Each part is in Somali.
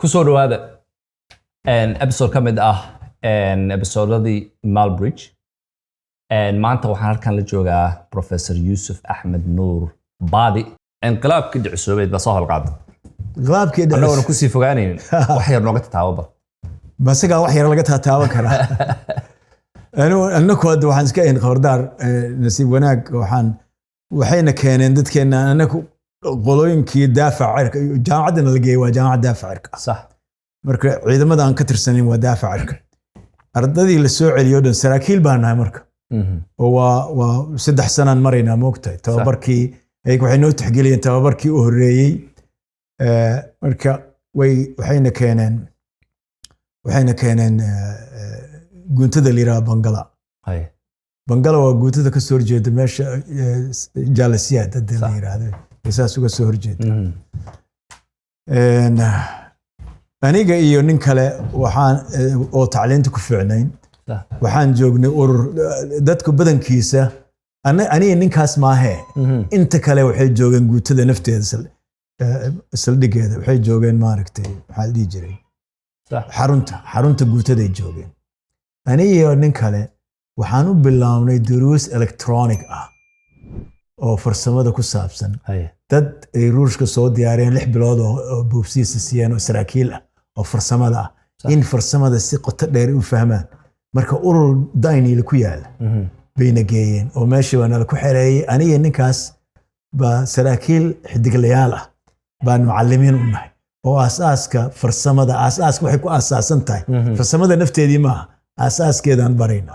kusoo dhawaada episode ka mid ah episodadii Malbridge. maanta waxaan halkan la joogaa Professor Yusuf Ahmed Noor Baadi. inqilaabkii dhicsoobay ba soo halqaad. inqilaabkii dhicsoobay anagoo ku sii fogaanaynin wax yar nooga taawaba. basaga wax yar laga taaban karaa. annagu waxaan iska in qabardaar nasiib wanaag waxayna keeneen dadkeena annagu qolooyinkii daafaca jaamacadana la geeyay waa jaamacad daafaca sax marka ciidamada aan ka tirsanin waa daafaca ardadii la soo celiyo dhan saraakiil baan nahay marka oo waa 3 sanaan marayna moogtay tababarkii ay waxay noo tixgeliyeen tababarkii u horeeyay marka waxayna keeneen guntada liraa bangala waa guntada ka soo horjeeda meesha jaalasiya dad la yiraahdo isaas uga soo horjeeda aniga iyo nin kale waxaan oo tacliinta ku fiicnayn waxaan joognay urur dadku badankiisa aniga ninkaas maahe inta kale waxay joogeen guntada nafteeda saldhigeeda waxay joogeen maaragtay maxaa la dhihi jiray xarunta guntaday joogeen aniga nin kale waxaan u bilaabnay duruus electronic ah oo farsamada ku saabsan dad ay ruushka soo diyaareen 6 bilood oo buufsiisa siiyeen oo saraakiil ah oo farsamada ah in farsamada si qoto dheer u fahmaan marka urur daynil ku yaala bayna geeyeen oo meeshii waana ku xereeyay aniga ninkaas ba saraakiil xidiglayaal ah baan macallimiin u nahay oo asaaska farsamada asaaska waxay ku asaasan tahay farsamada nafteedii ma asaaskeedaan barayna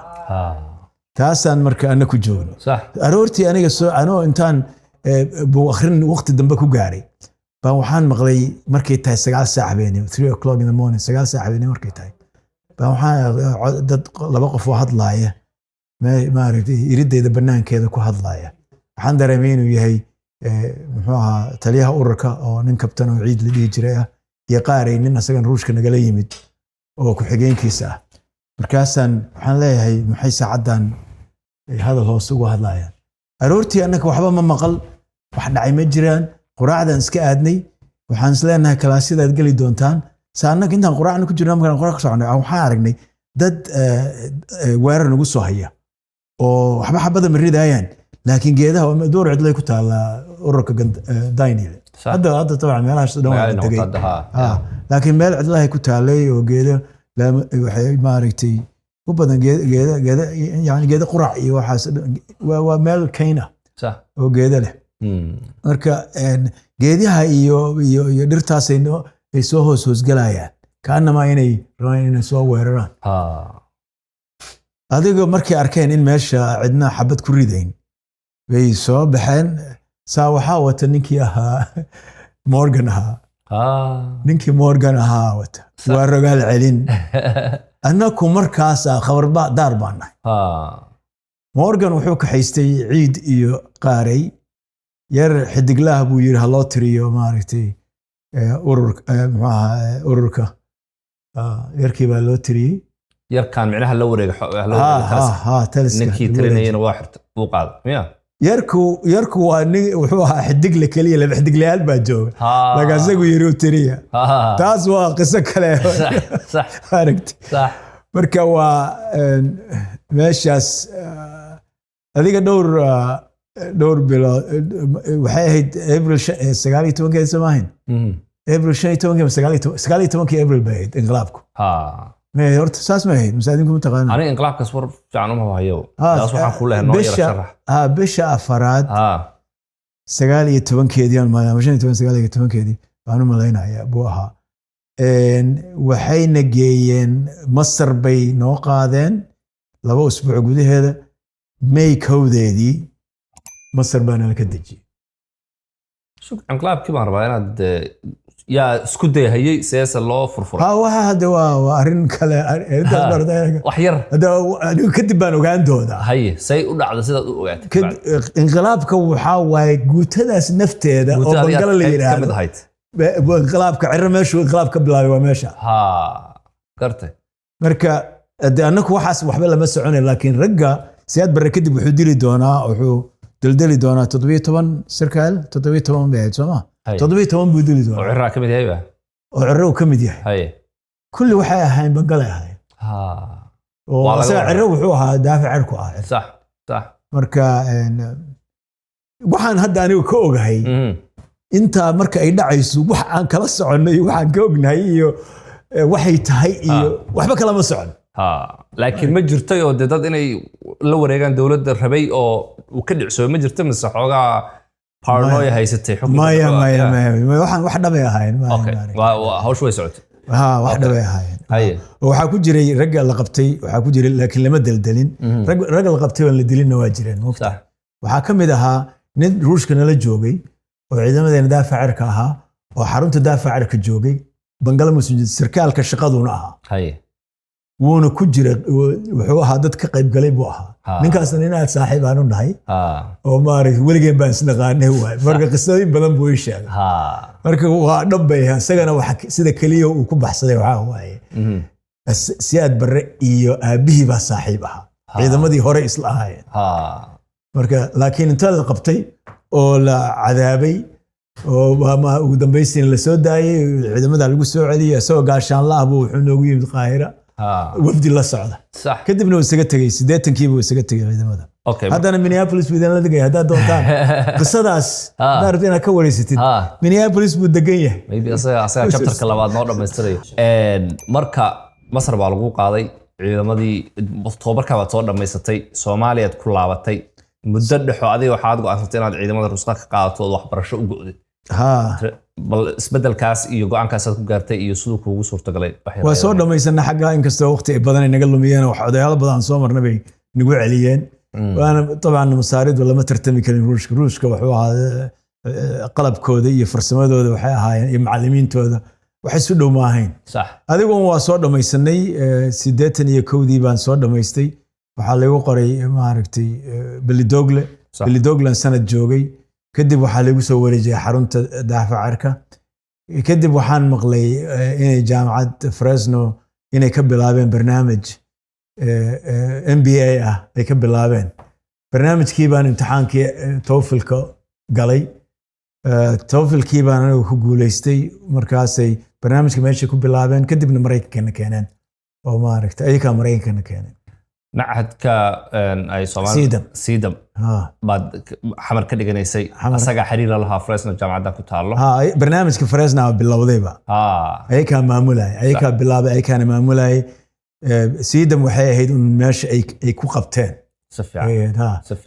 taasaan marka ana ku joogno aroortii aniga soo intaan buu akhrin waqti dambe ku gaaray baan waxaan maqlay markay tahay 9 saac habeenimo 3 o'clock in the morning 9 saac habeenimo markay tahay baan waxaan dad 2 qof oo hadlaaya maaragtay irideeda banaankeeda ku hadlaaya waxaan dareemay inuu yahay muxuu ahaa taliyaha ururka oo nin kabtan oo ciid la dhihi jiray ah iyo qaaray nin asagan ruushka nagala yimid oo ku xigeenkiisa ah markaasaan waxaan leeyahay maxay saacadan hadal hoos ugu hadlayaan aroortii annaka waxba ma maqal wax dhacay ma jiraan quraacdan iska aadnay waxaan isleenahay kalaasiyadaad geli doontaan saanaka intaan quraacna ku jirnaa markaan quraac ka soconay waxaan aragnay dad weerar nagu soo haya oo waxba xabada ma ridayaan laakiin geedaha door cidlay ku taala ururka daynil hadda tabcan meelahaas dhan waa degay laakiin meel cidlahay ku taalay oo geedo waxay maaragtay u badan geeda qurac iyo waxaas waa meel kayna oo geeda leh marka geedaha iyo dhirtaas ay soo hoosgalayaan kaanama inay rabaan inay soo weeraraan adiga markay arkeen in meesha cidna xabad ku ridayn bay soo baxeen saa waxaa wata ninkii ahaa Morgan ahaa ninkii Morgan ahaa wata waa rogaal celin annaku markaas khabar daar baan nahay Morgan wuxuu ka haystay ciid iyo qaaray yar xidiglaha buu yiri haloo tiriyo maaragtay ururka yarkii baa loo tiriyay yarkan micnaha la wareega ninkii tirinayna waa xirta uu qaad miya yarku waa nin wuxuu ahaa xidigle kaliya laba xidiglayaal baa jooga laga asagu yiri u tiriya taas waa qiso kale sax marka waa meeshaas adiga dhowr bilood waxay ahayd April 19 samayn April 19 April bay ahayd inqilaabku ما horta saas ma ahayd masaadinku mutaqaan ani inqilaabkaas war fiican uma hayo taas waxaan ku leeyahay noo yara sharax bisha afaraad 19keedii ma 19keedii baan u maleynayaa buu ahaa waxayna geeyeen Masar bay noo qaadeen 2 usbuuc gudaheeda May kowdeedii Masar baana la ka dejiyay inqilaabkii baan rabaa inaad yaa isku dayayay seesa loo furfuray waxa hada waa arin kale wax yar hada kadib baan ogaan doonaa haye say u dhacdo sidaad u ogaatay inqilaabka waxa waay guutadaas nafteeda oo bangala la yiraahdo inqilaabka cirra meeshu inqilaabka bilaabay waa meesha gartay marka annaku waxaas waxba lama soconay laakiin ragga siyaad barre kadib wuxuu dili doonaa wuxuu dildili doonaa 17 sarkaal 17 bay ahayd Soomaa 17 buu dili doonaa oo cirra kamid yahay oo cirro ka mid yahay haye kulli waxay ahayn bangalay ahayn ha oo asaga cirro wuxuu ahaa daafac cirku ah صح صح marka waxaan hadda anigu ka ogahay inta marka ay dhacayso wax aan kala soconay waxaan ka ognahay iyo waxay tahay iyo waxba kala ma socon laakiin ma jirtay oo dad inay la wareegaan dawladda rabay oo uu ka dhicso ma jirtay mise xoogaa paranoia haysatay maya waxaan wax dhabay ahayn hawsh way socotay wax dhabay ahayn waxaa ku jiray ragga la qabtay waxaa ku jiray laakiin lama deldelin ragga la qabtay oo la dilinna waa jireen waxaa ka mid ahaa nin ruushka nala joogay oo ciidamadeena daafac cirka ahaa oo xarunta daafac cirka joogay bangala masjid sarkaalka shaqaduna ahaa wuuna ku jira wuxuu ahaa dad ka qayb galay buu ahaa ninkaasna nin aad saaxiib aan u nahay oo maaragtay weligeen baan isnaqaanay waay marka qisooyin badan buu ii sheegay marka waa dhabbay isagana sida keliya uu ku baxsaday waxaa waaye Siyaad Barre iyo aabihii baa saaxiib ahaa ciidamadii hore isla ahaayeen marka laakiin inta la qabtay oo la cadaabay oo ugu dambaystiina la soo daayay ciidamada lagu soo celiyay isagoo gaashaan la ah buu wuxuu noogu yimid Qaahira wafdi la socda kadibna uu isaga tagay 80kii buu isaga tagay ciidamada haddana Minneapolis buu idin la degay haddaad doontaan qisadaas daarad inaad ka wareysatid Minneapolis buu degan yahay maybe asaga chapterka labaad noo dhammaystirayo marka Masar baa lagu qaaday ciidamadii October-ka baad soo dhammaysatay Soomaaliyaad ku laabatay muddo dhexo adiga waxaad go'aansatay inaad ciidamada Ruushka ka qaadato waxbarasho u go'day bal isbedelkaas iyo go'aankaas aad ku gaartay iyo sidoo kuugu suurtagalay waa soo dhamaysanay xagga inkastoo waqti badan naga lumiyeen wax odayaal badan soo marnay nagu celiyeen waana طبعا masaaridu lama tartami karin ruushka wuxuu ahaa qalabkooda iyo farsamadooda waxay ahaayeen iyo macallimiintooda waxay isu dhow ma ahayn sax adigu waa soo dhamaysanay 81dii baan soo dhamaystay waxaa lagu qoray maaragtay Belidogle sanad joogay kadib waxaa lagu soo wareejiyay xarunta daafac cirka kadib waxaan maqlay inay jaamacad Fresno inay ka bilaabeen barnaamij MBA ah ay ka bilaabeen barnaamijkii baan imtixaankii TOEFL-ka galay TOEFL-kii baan anigu ku guuleystay markaasay barnaamijka meesha ku bilaabeen kadibna Mareykanka keeneen oo maaragtay ayaga Mareykanka keeneen معهدka ay Soomaaliya Siidam baad xamar ka dhiganaysay asaga xiriir la lahaa Fresno jaamacadda ku taalo barnaamijka Fresno bilowdayba ayaga maamulay ayaga bilaabay ayaga maamulay Siidam waxay ahayd in meesha ay ku qabteen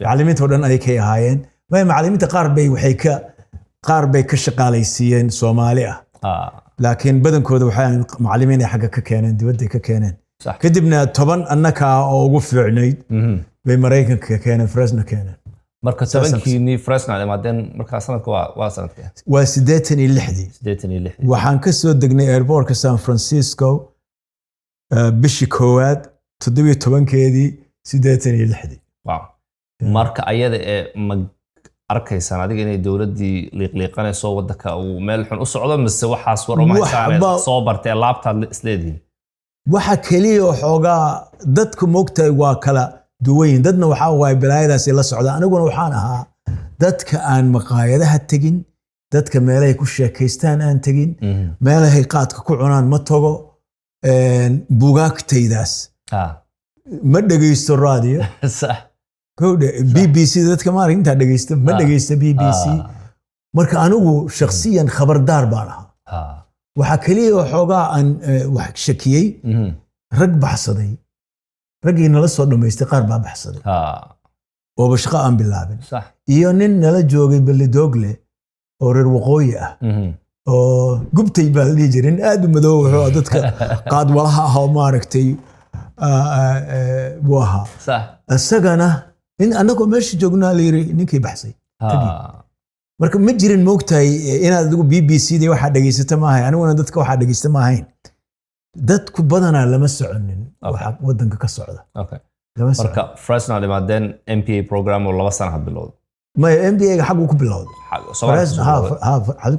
macallimiinta oo dhan ay ka ahaayeen macallimiinta qaar bay ka shaqaalaysiiyeen Soomaali laakiin badankooda waxay macallimiin ay xagga ka keeneen dibadda ka keeneen kadibna 10 annaka oo ugu fiicnayd bay Mareykanka keeneen Fresno keeneen marka 7kii Fresno imaadeen marka sanadka waa sanadkee waa 86 waxaan ka soo degnay airportka San Francisco bishii koowaad 17keedii 86 wow marka ayada ma arkaysan adiga inay dawladdii liiqliiqanayso waddanka uu meel xun u socdo mise waxaas war uma haysan soo bartay laabtaad isleediin waxa kaliya xoogaa dadku moogtay waa kala duwayn dadna waxa way balaayadaas la socda aniguna waxaan ahaa dadka aan maqaayadaha tagin dadka meelahay ku sheekaystaan aan tagin meelahay qaadka ku cunaan ma tago buugaagtaydaas ma dhageysto radio sax BBC dadka ma inta dhageysto ma dhageysto BBC marka anigu shakhsiyan khabardaar baan ahaa waxa kaliya waxoogaa aan wax shakiyay rag baxsaday raggii nala soo dhamaystay qaar baa baxsaday oo shaqo aan bilaabin iyo nin nala joogay Belidogle oo reer waqooyi ah oo gubtay baa la jirin aad u madow wuxuu dadka qaad walaha ah oo maaragtay waha asagana in anagoo meesha joognaa la yiri ninkii baxsay marka ma jirin moogtahay inaad adigu BBC-da waxa dhageysata ma ahayn aniguna dadka waxa dhageysta ma ahayn dadku badanaa lama soconin waxa wadanka ka socda marka Fresno dhimaadeen MBA program oo 2 sano bilowday ma MBA-ga xaq uu ku bilowday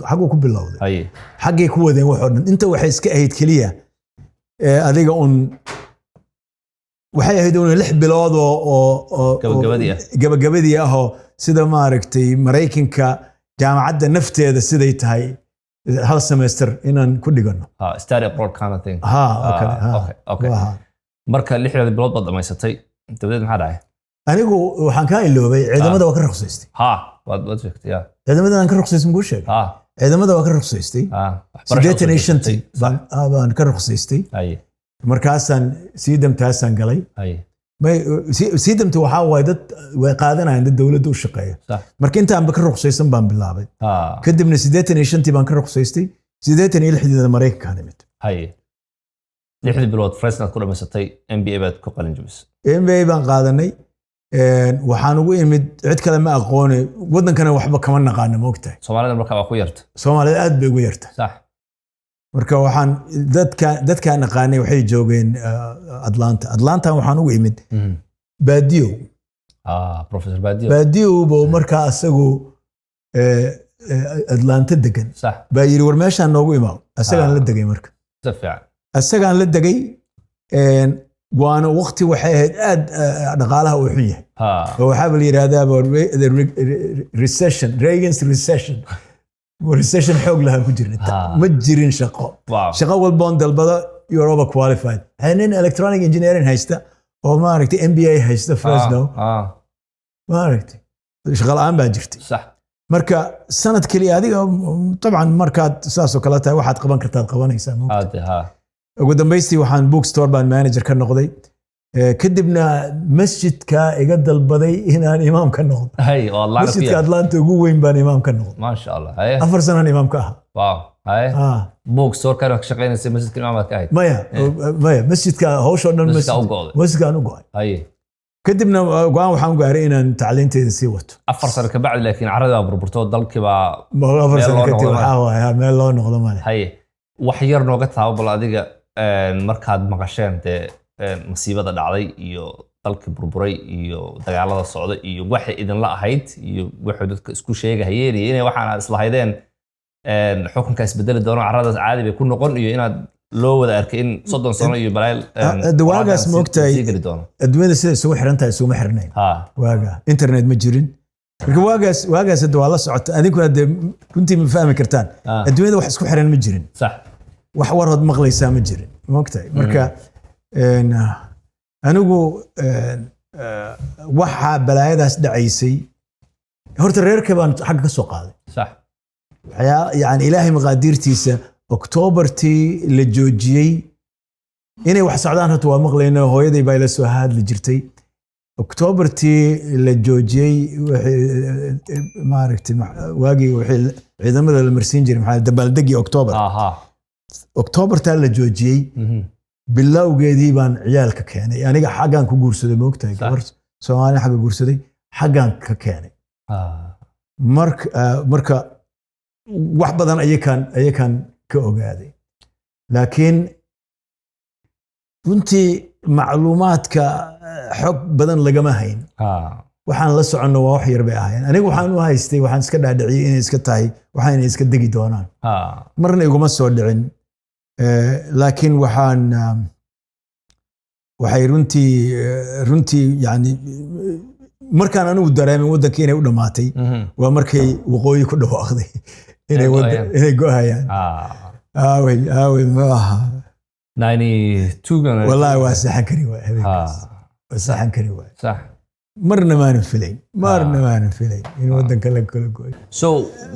xaq uu ku bilowday xaqay ku wadeen wax oo dhan inta waxay iska ahayd kaliya adiga waxay ahayd 6 bilood oo gabagabadii ah oo sida maaragtay Mareykanka jaamacadda nafteeda siday tahay hal semester inaan ku dhigano study abroad kind of thing okay marka 6 bilood baad dhamaysatay dabadeed maxaa dhacay anigu waxaan ka iloobay ciidamada waa ka ruqsaystay waad sheegtay ciidamada aan ka ruqsaystay muxuu sheegay ciidamada waa ka ruqsaystay 85 baan ka ruqsaystay markaasaan siidamtaasaan galay siidamta waxaa waaye dad way qaadanayaan dad dowladda u shaqeeya marka intaanba ka ruqsaysan baan bilaabay kadibna 85 baan ka ruqsaystay 86 Mareykanka nimid 6 bilood Fresnad ku dhamaysatay MBA baad ku qalin jabisay MBA baan qaadanay waxaan ugu imid cid kale ma aqoon wadankana waxba kama naqaan moogtahay Soomaalida marka waa ku yarta Soomaalida aad bay ugu yarta sax marka waxaan dadka naqaanay waxay joogeen Atlanta waxaan ugu imid Baadiyo professor Baadiyo boo marka asagu Atlanta degan sax baa yiri war meeshaan noogu imaw asagaan la degay marka safiican asagaan la degay waana waqti waxay ahayd aad dhaqaalaha uu xun yahay waxaa la yiraahdaa recession Reagan's recession xoog lahaan ku jirnay ma jirin shaqo walba on dalbada you're over qualified hanin electronic engineering haysta oo maaragtay MBA haysta Fresno maaragtay shaqo la'aan baa jirtay sax marka sanad kaliya adiga طبعا markaad saas oo kale tahay waxaad qaban kartaa qabanaysaa ugu dambeystii waxaan bookstore baan manager ka noqday kadibna masjidka iga dalbaday inaan imaam ka noqdo masjidka Atlanta ugu weyn baan imaam ka noqday ma sha Allah 4 sano imaam ka ahaa bookstore ka shaqeynaysa masjidka imaam ka ahayd maya masjidka hawsha dhan masjidka aan u go'ay kadibna waxaan gaaray inaan tacliinteeda sii wato 4 sano ka bacdi laakiin carrada burburto dalkii baa 4 sano kadib meel loo noqdo male wax yar nooga taabal adiga markaad maqasheen masiibada dhacday iyo dalkii burburay iyo dagaalada socda iyo waxa idin la ahayd iyo waxa dadka isku sheegayeen inay waxaan islahaydeen xukunka isbedeli doono carradaas caadi bay ku noqon iyo inaad loo wada arkay in 30 sano iyo balay adwaagaas moogtay adduunyada sida isugu xirantahay isugu xirnayn waaga internet ma jirin marka waagaas waa la socota adinkuna runtii ma fahmi kartaan adduunyada wax isku xiran ma jirin sax wax warad maqlaysaa ma jirin moogtay marka anigu waxa balaayadaas dhacaysay horta reerka baan xagga ka soo qaaday sax yani ilaahay maqaadiirtiisa Octobertii la joojiyay inay wax socdaan horta waa maqlayna hooyaday baa ila soo hadli jirtay Octobertii la joojiyay maaragtay waagii wixii ciidamada la marsiin jiray maxaa dabaaldegii October la joojiyay bilowgeedii baan ciyaalka keenay aniga xaggan ku guursaday moogtahay gabar Soomaali xagga guursaday xaggan ka keenay marka wax badan ayakan ka ogaaday laakiin runtii macluumaadka xog badan lagama hayn waxaan la soconno waa wax yar bay ahaayeen aniga waxaan u haystay waxaan iska dhaadhiciyay inay iska tahay waxayna iska degi doonaan marna iguma soo dhicin laakiin waxay runtii yani markaan anigu dareemay waddanka inay u dhammaatay waa markay waqooyi ku dhawaaqday inay go'ayaan aawey ma aha 92 wallaahi waa saxan kari waay habeenkaas waa saxan kari waay sax marna maanan filayn in waddanka la kala go'ay so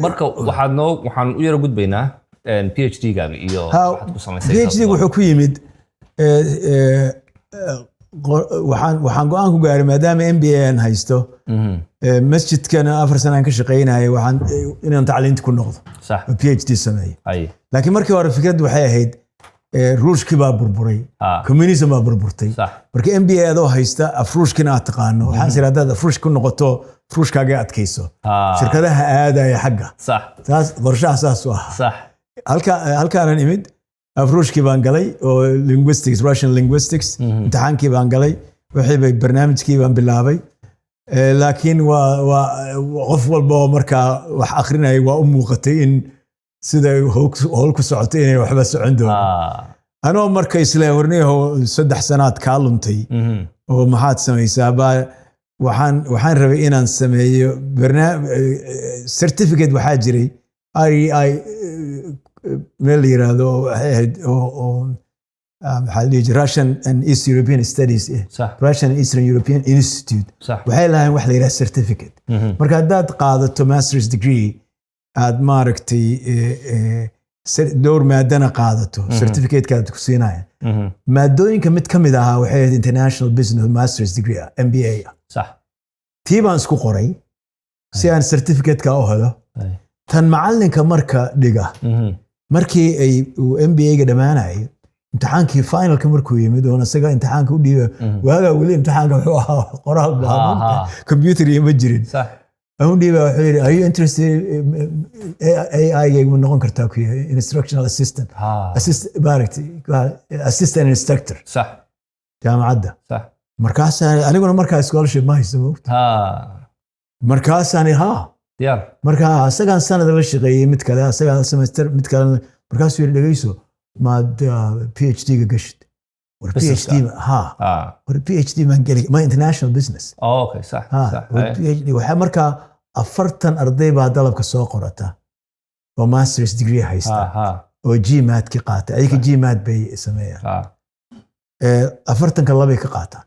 marka waxaan u yara gudbaynaa PhD gaaga iyo waxaad ku samaysay PhD wuxuu ku yimid waxaan go'aan ku gaaray maadaama MBA aan haysto masjidkana 4 sano aan ka shaqeynayay inaan tacliinta ku noqdo PhD sameeyo laakiin markii hore fikraddu waxay ahayd ruushkii baa burburay communism baa burburtay marka MBA adoo haysta afruushkina aad taqaano waxaan is iraahdaa afruush ku noqoto afruushkaaga adkayso shirkadaha aadaya xagga taas qorshaha saas u ah halkaanan imid afruushkii baan galay oo Russian linguistics imtixaankii baan galay wixii barnaamijkii baan bilaabay laakiin waa qof walba oo markaa wax akhrinayay waa u muuqatay in sida howl ku socotay inay waxba socon doonaan anoo marka isla warniyaho 3 sanaad kaa luntay oo maxaad samaysaa waxaan rabay inaan sameeyo certificate waxaa jiray meel la yiraahdo waxay ahayd maxaa la dhihi jiray Russian and East European Studies Russian and Eastern European Institute waxay lahayn wax la yiraahdo certificate marka haddaad qaadato master's degree aad maaragtay dhowr maadana qaadato certificate-kaad ku siinaya maadooyinka mid ka mid ahaa waxay ahayd international business master's degree MBA tii baan isku qoray si aan certificate-ka u helo tan macalinka marka dhiga markii ay MBA-ga dhamaanayay imtixaankii finalka markuu yimid oo asaga imtixaanka u dhiibay waagaa weli imtixaanka wuxuu ahaa qoraal baa computer iyo ma jirin aan dhiibay wuxuu yiri are you interested AI-ga ma noqon kartaa ku instructional assistant assistant instructor jaamacadda markaas aniguna markaa scholarship ma haysto markaasaan marka asagaan sanad la shaqeeyay mid kale asagaan semester mid kale markaasuu yiri dhageyso maad PhD-ga gashid war PhD man geli ma international business okay sax PhD waxa markaa 40 arday baa dalabka soo qorata oo master's degree haysta oo GMAT ki qaata ayka GMAT bay sameeyaan 40 ka labay ka qaataan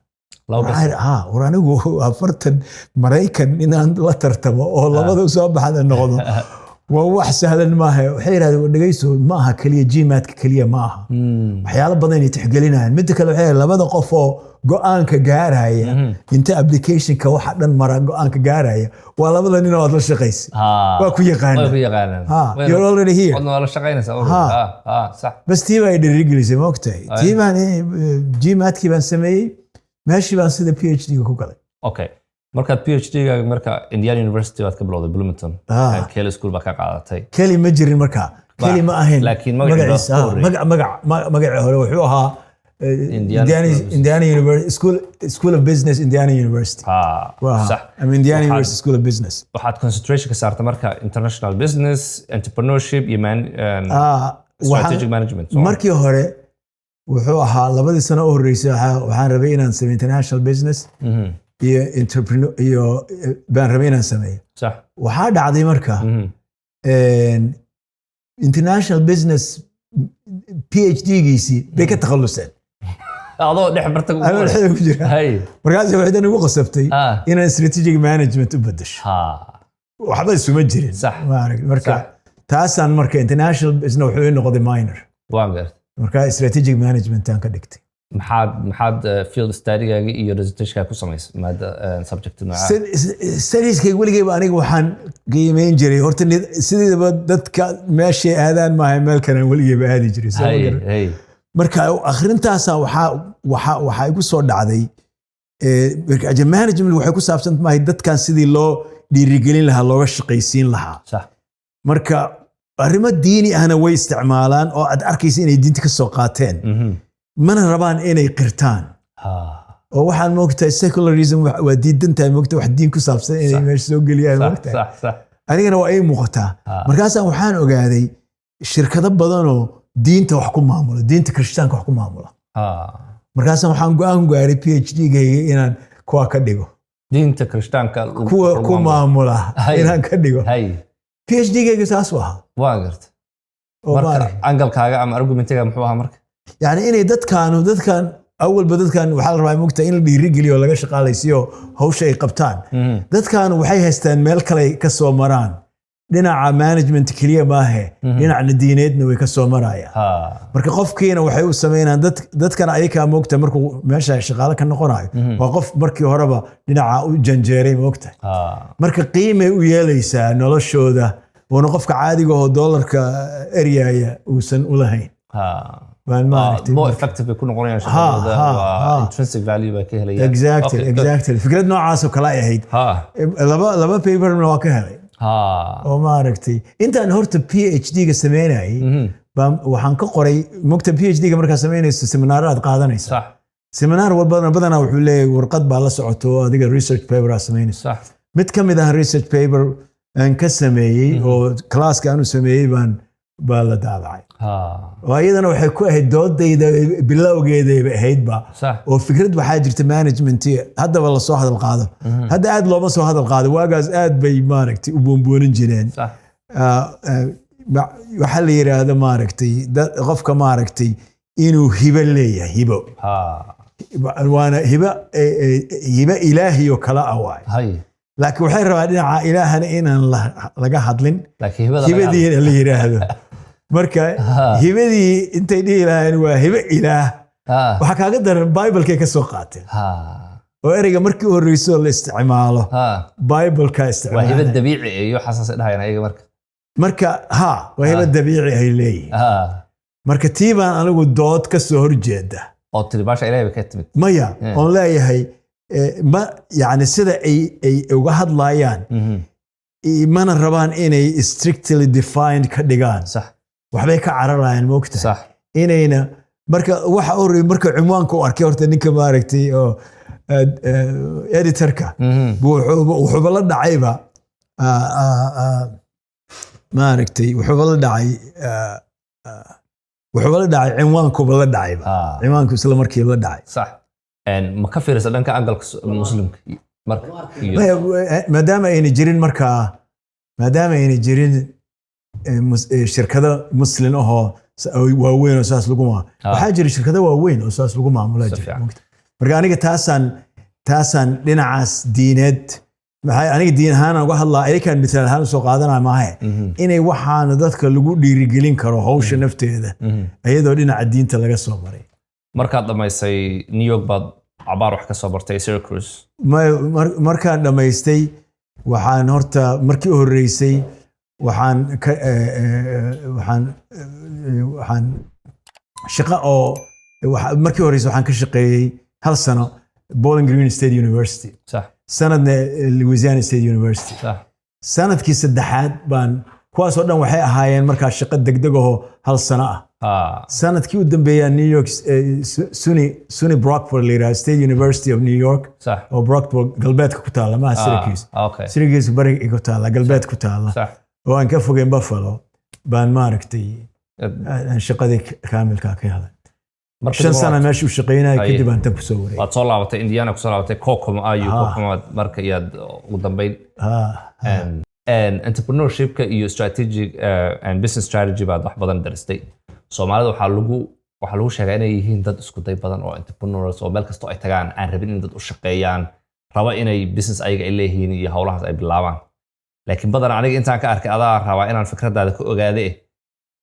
war anigu 40 Maraykan inaan la tartamo oo labada soo baxda noqdo waa wax sahlan maaha waxay yiraahdeen dhageyso ma aha kaliya GMAT kaliya ma aha waxyaalo badan ay tixgelinayaan mid kale waxay labada qof oo go'aanka gaaraya inta application-ka waxa dhan mara go'aanka gaaraya waa labada nin oo la shaqeysay waa ku yaqaanaan you're already here wadna la shaqeynaysa sax bas tii bay dhirigelisay ma ogtahay tii baan GMAT-kii baan sameeyay meeshii baan sida PhD-ga ku galay okay markaad PhD-ga marka Indiana University waad ka bilowday Bloomington Kelly School baa ka qaadatay Kelly ma jirin marka Kelly ma ahayn laakiin magaca hore wuxuu ahaa Indiana University School of Business Indiana University صح Indiana University School of Business waxaad concentration ka saartay marka international business entrepreneurship iyo strategic management markii hore wuxuu ahaa labadii sano oo horeysay waxaan rabay inaan sameeyo international business iyo entrepreneur iyo baan rabay inaan sameeyo صح waxaa dhacday marka international business PhD-giisii bay ka takhaluseen adoo dhex bartay ku jira markaas waxay ugu qasabtay inaan strategic management u bedesho waxba isuma jirin marka taasaan marka international business wuxuu noqday minor marka strategic management aan ka dhigtay maxaad field study-gaaga iyo dissertation-kaaga ku samaysay maada subject nooca studies-kayga weligeyba aniga waxaan qiimeyn jiray horta sideedaba dadka meeshay aadaan maahay meel kale weligeyba aadi jiray marka akhrintaasa waxaa igu soo dhacday management waxay ku saabsan tahay dadkan sidii loo dhiirigelin lahaa looga shaqaysiin lahaa marka arrimo diini ahna way isticmaalaan oo aad arkaysa inay diinta ka soo qaateen mana rabaan inay qirtaan oo waxaan moogtahay secularism waa diidantahay moogtahay wax diin ku saabsan inay meesha soo geliyaan moogtahay anigana waa ay muuqataa markaasaan waxaan ogaaday shirkado badanoo diinta wax ku maamula diinta kirishtaanka wax ku maamula markaasaan waxaan go'aan ku gaaray PhD-gayga inaan kuwa ka dhigo diinta kirishtaanka kuwa ku maamula inaan ka dhigo PhD-gayga saas u ahaa waa garta marka angalkaaga ama argumentiga muxuu ahaa marka يعني إني dadkan awalba dadkan waxa la rabaa moogta in la dhiirigeliyo laga shaqaalaysiyo hawsha ay qabtaan dadkan waxay haystaan meel kale ka soo maraan dhinaca management kaliya maahe dhinaca diineedna way ka soo marayaan marka qofkiina waxay u sameeyaan dadkan ayaka moogta markuu meesha shaqaale ka noqonayo waa qof markii horeba dhinaca u janjeeray moogta marka qiime u yeelaysaa noloshooda wana qofka caadiga oo dollarka area uusan u lahayn more effective يكون قرينا شغله intrinsic value بكهلية exactly فكرة نوع عاصو كلا يهيد لما paper من واقعه وما عرفتي أنت نهرت PhD كسمينا أي وحنك قري مكتب PhD كمركز سمينا سيمينارات قاعدين صح سيمينار بدنا وحولي ورقد بالله سعته هذيك الريسيرش بيبر سمينا صح متكمل ده الريسيرش بيبر انكسمي أو كلاس كانوا سميه بالله داعي وأيضاً وحكوا هالدود ده بالله وجده بهيد با وفكرة بحاجة مانجمنت هذا والله صح هذا القاعدة هذا عاد لو ما صح هذا القاعدة واجز عاد بيماركتي وبونبون جنين waxa la yiraahdo maaragtay qofka maaragtay inuu hibo leeyahay hibo waana hibo ilaahi oo kala awaay laakiin waxay rabaa dhinaca ilaahana inaan laga hadlin hibadii la yiraahdo marka hibadii intay dhihi lahayn waa hibo ilaah waxa kaaga daran bible-kay ka soo qaateen oo ereyga markii horeyso la isticmaalo bible-ka isticmaalo waa hibo dabiici iyo xasaas dhahayn ayaga marka waa hibo dabiici ay leeyihiin marka tiibaan anigu dood ka soo horjeeda oo tiribaasha ilaahay ka timid maya oo leeyahay ma yani sida ay uga hadlayaan mana rabaan inay strictly defined ka dhigaan sax waxbay ka cararayaan moogta sax inayna marka waxa uu marka cinwaanka u arkay horta ninka maaragtay oo editorka wuxuu la dhacayba maaragtay wuxuu la dhacay cinwaankuba la dhacayba cinwaanku isla markii la dhacay sax ma ka fiirsan dhanka angalka muslimka marka maadaama ayna jirin shirkado muslim ahoo waaweyn oo saas lagu waxaa jira shirkado waaweyn oo saas lagu maamulaa jira marka aniga taasaan dhinacaas diineed aniga diin ahaan uga hadlaa ayakaan misaal ahaan usoo qaadanaya maahe inay waxaana dadka lagu dhiirigelin karo hawsha nafteeda iyadoo dhinaca diinta laga soo maray markaad dhamaysay New York baad cabaar wax ka soo bartay Syracuse markaan dhamaystay waxaan horta markii u horeysay waxaan shaqo oo markii u horeysay waxaan ka shaqeeyey 1 sano Bowling Green State University صح sanadna Louisiana State University صح sanadkii saddexaad baan kuwaas oo dhan waxay ahaayeen markaa shaqo degdeg ah 1 sano sanadkii u dambeeyay New York SUNY Brockport State University of New York صح oo Brockport galbeedka ku taala ma Syracuse okay Syracuse bariga ku taala galbeedka ku taala صح oo aan ka fogeyn Buffalo baan maaragtay shaqadii kaamilka ka helay 5 sano meesha u shaqeynay kadib aan tan ku soo wareegay waad soo laabatay Indiana ku soo laabatay Kokomo Kokomo marka yaad ugu dambeyn and entrepreneurship iyo strategic and business strategy baad wax badan darastay Soomaalida waxa lagu sheegay inay yihiin dad isku day badan oo entrepreneurs oo meel kasto ay tagaan aan rabin in dad u shaqeeyaan raba inay business ayaga ay leeyihiin iyo hawlahaas ay bilaabaan laakiin badan aniga intaan ka arkay adaa rabaa inaan fikradaada ka ogaade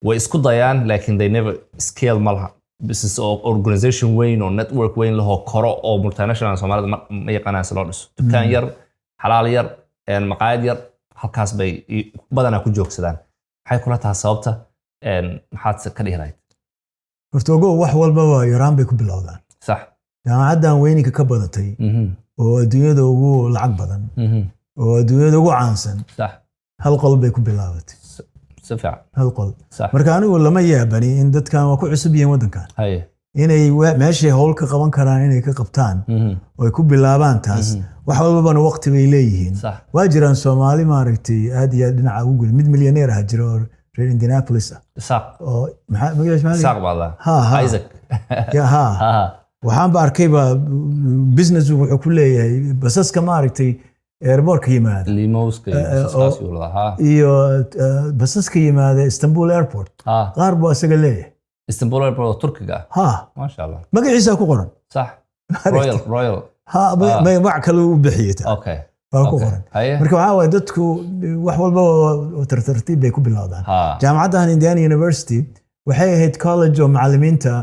way isku dayaan laakiin they never scale malaha business organization weyn oo network weyn laho koro oo multinational Soomaalida ma yaqaanaan si loo dhiso dukaan yar xalaal yar maqaayad yar halkaas bay badanaa ku joogsadaan waxay kula tahay sababta maxaad ka dhihi lahayd horta ogow wax walba waa yaraan bay ku bilowdaan sax jaamacaddan weyninka ka badatay oo adduunyada ugu lacag badan oo adduunyada ugu caansan sax hal qol bay ku bilaabatay si fiican hal qol marka anigu lama yaabani in dadkan waa ku cusub yihiin waddankan inay meeshay hawl ka qaban karaan inay ka qabtaan oo ay ku bilaabaan taas wax walbana waqti bay leeyihiin waa jiraan Soomaali maaragtay aad iyo aad dhinaca ugu mid milyaneer ah jiro reer Indianapolis sax oo magaciisa sax baada Isaac waxaan ba arkay ba business wuxuu ku leeyahay basaska maaragtay airport yimaada limouska iyo basaska yimaada Istanbul airport qaar buu asaga leeyahay Istanbul airport Turkiga ma sha Allah magaciisa ku qoran صح royal ما كلو بحيته اوكي ku qoran marka waxa way dadku wax walba oo tartiib bay ku bilowdaan jaamacadda Indiana University waxay ahayd college oo macallimiinta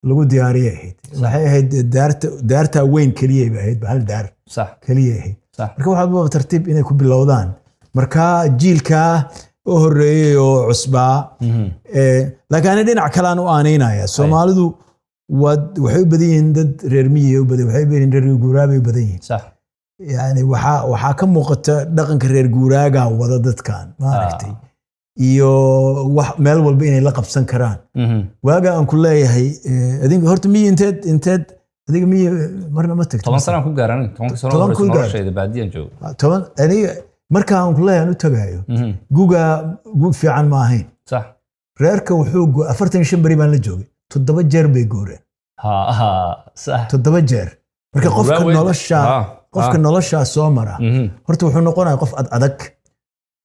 lagu diyaariyay waxay ahayd daarta weyn kaliya bay ahayd hal daar صح kaliya ahayd marka waxa walba tartiib inay ku bilowdaan marka jiilka oo horeeyay oo cusba laakiin dhinac kale aan u aaneynaya Soomaalidu waxay u badan yihiin dad reer miyi u badan waxay badan reer guuraaga u badan yihiin sax yani waxa ka muuqata dhaqanka reer guuraaga wada dadkan maaragtay iyo wax meel walba inay la qabsan karaan waaga aan ku leeyahay adinka horta miyi inteed adiga miyi marna ma tagto 10 sano ku gaaran 10 sano noloshayda baadiyan joogo 10 aniga marka aan ku leeyahay u tagayo guga fiican ma ahayn sax reerka wuxuu 45 bari baan la joogay 7 jeer bay gooreen صح 7 jeer marka qofka nolosha soo mara horta wuxuu noqonayaa qof adag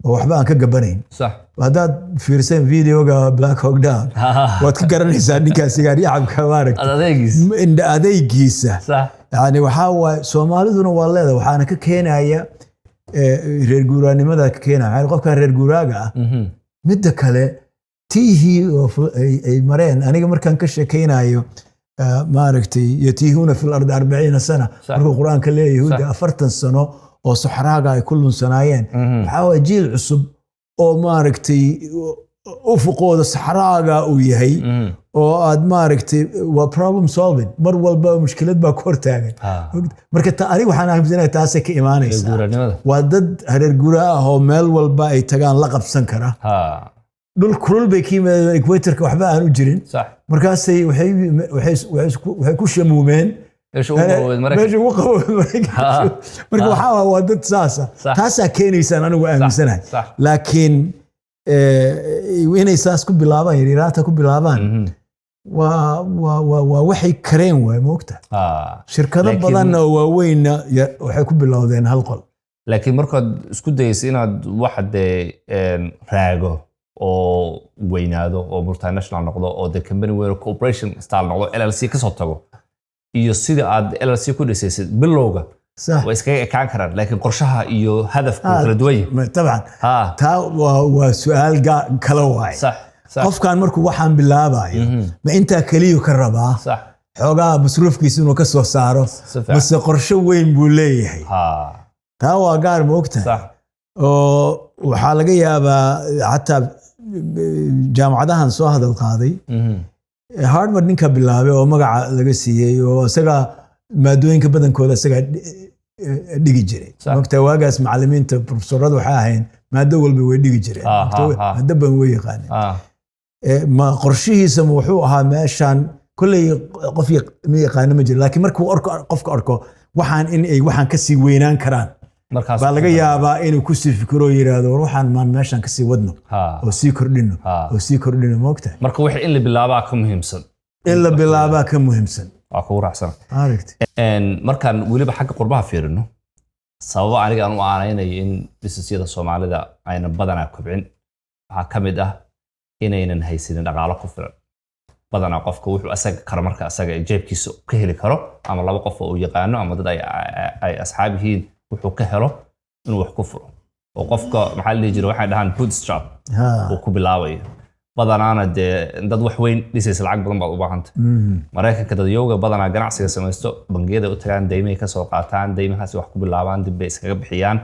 oo waxba aan ka gabanayn صح haddaad fiirsan videoga Black Hawk Down waad ka garanaysaa ninkaas sigaar yacabka maaragtay adaygiisa صح yani waxaa waaye Soomaaliduna waa leedahay waxaana ka keenaya reer guuraanimada ka keenaya qofka reer guuraaga ah midda kale tiihii ay mareen aniga markaan ka sheekaynayo maaragtay yatiihuna fil ardi 40 sana markuu quraanka leeyahay yahuudi 40 sano oo saxraaga ay ku lunsanaayeen waxa waa jiil cusub oo maaragtay ufuqooda saxraaga uu yahay oo aad maaragtay waa problem solving mar walba mushkilad baa ku hortaagan marka aniga waxaan aaminsanahay taas ay ka imaanaysaa waa dad reer guuraa ah oo meel walba ay tagaan la qabsan kara dhul kulul bay ka yimaadeen equatorka waxba aan u jirin markaasay waxay ku shamuumeen meesha ugu qabowed marka waxaa waa dad saasa taasaa keenaysaan anigu aaminsanahay laakiin inay saas ku bilaabaan yaryaraanta ku bilaabaan waa waxay kareen waay moogta shirkado badanna oo waaweynna waxay ku bilowdeen hal qol laakiin markaad isku dayaysa inaad waxa dee raago oo weynaado oo multinational noqdo oo de company weyn corporation style noqdo LLC ka soo tago iyo sida aad LLC ku dhisaysid bilowga way iskaga ekaan karaan laakiin qorshaha iyo hadafku kala duwan yahay taban taa waa su'aal kala waay qofkan markuu waxaan bilaabayo ma inta kaliya ka rabaa xoogaa masruufkiisa inuu ka soo saaro bas qorshe weyn buu leeyahay taa waa gaar moogta oo waxaa laga yaabaa hatta jaamacadahan soo hadal qaaday Harvard ninka bilaabay oo magaca laga siiyay oo isaga maadooyinka badankooda isaga dhigi jiray waqtiga waagaas macallimiinta professorada waxa ahayn maado walba way dhigi jireen maado badan way yaqaaneen ma qorshihiisa wuxuu ahaa meeshan kulli qof yaqaan ma jiro laakiin markuu qofka arko waxaan in ay waxaan ka sii weynaan karaan markaas baa laga yaabaa inuu ku sii fikiro yiraahdo waxaan maan meeshan ka sii wadno oo sii kordhino moogta marka wixii in la bilaabaa ka muhiimsan waa ku raacsan markaan weliba xagga qurbaha fiirino sababa aniga aan u aanaynayo in businessyada Soomaalida ayna badanaa kobcin waxaa ka mid ah inaynan haysanin dhaqaale ku filan badanaa qofka wuxuu asaga karo marka asaga jeebkiisa ka heli karo ama laba qof oo yaqaano ama dad ay asxaab yihiin wuxuu ka helo inuu wax ku furo oo qofka maxaa la jiray waxay dhahaan bootstrap oo ku bilaabayo badanaana dee dad wax weyn dhisaysa lacag badan baad u baahantay Mareykanka dadyoga badanaa ganacsiga samaysto bangiyada u tagaan deymay ka soo qaataan deymahaasi wax ku bilaabaan dib bay iskaga bixiyaan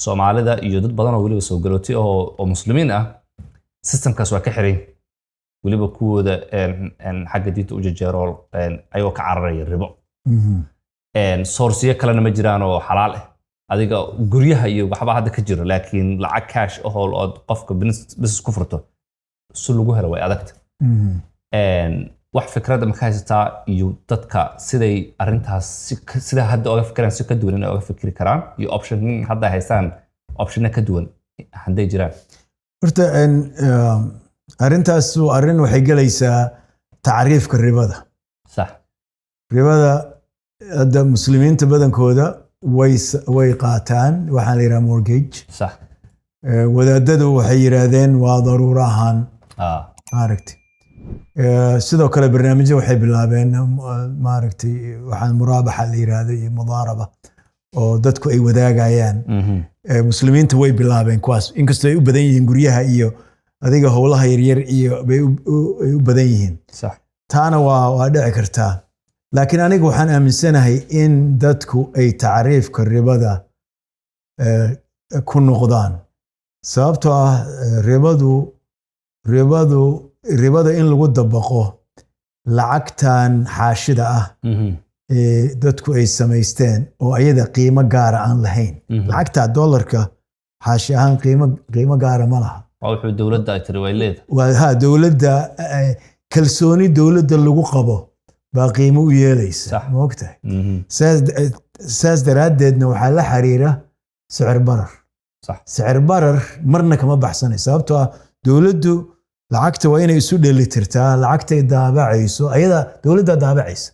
Soomaalida iyo dad badan oo waliba soo galootay oo muslimiin ah systemkaas waa ka xiran waliba kuwooda xagga diinta u jejeero ayuu ka cararaya ribo source kalena ma jiraan oo xalaal ah adiga guryaha iyo waxba hadda ka jiro laakiin lacag cash oo qofka business ku furto si lagu helo way adagta wax fikrada ma ka haysataa iyo dadka siday arintaas sida hadda uga fikiraan si ka duwan uga fikiri karaan iyo option hadda haystaan option ka duwan haday jiraan horta arintaas arin waxay galaysaa taariifka ribada sax ribada hadda muslimiinta badankooda way qaataan waxaan la yiraahdaa mortgage sax wadaadadu waxay yiraahdeen waa daruuro ahaan maaragtay sidoo kale barnaamijyo waxay bilaabeen maaragtay waxaan muraabaxa la yiraahdo iyo mudaaraba oo dadku ay wadaagayaan muslimiinta way bilaabeen kuwaas inkastoo ay u badan yihiin guryaha iyo adiga howlaha yaryar iyo bay u badan yihiin sax taana waa dhici kartaa laakiin aniga waxaan aaminsanahay in dadku ay taariifka ribada ku noqdaan sababtoo ah ribada in lagu dabaqo lacagtan xaashida ah dadku ay samaysteen oo ayada qiimo gaara aan lahayn lacagta dollarka xaashi ahaan qiimo gaara ma laha wuxuu dawladda ay tiri way leedahay dawladda kalsooni dawladda lagu qabo baa qiimo u yeelaysa ma ogtahay saas daraaddeedna waxaa la xiriira sicir barar marna kama baxsanay sababtoo ah dawladdu lacagta waa inay isu dheelitirtaa lacagtay daabacayso ayada dawladda daabacaysa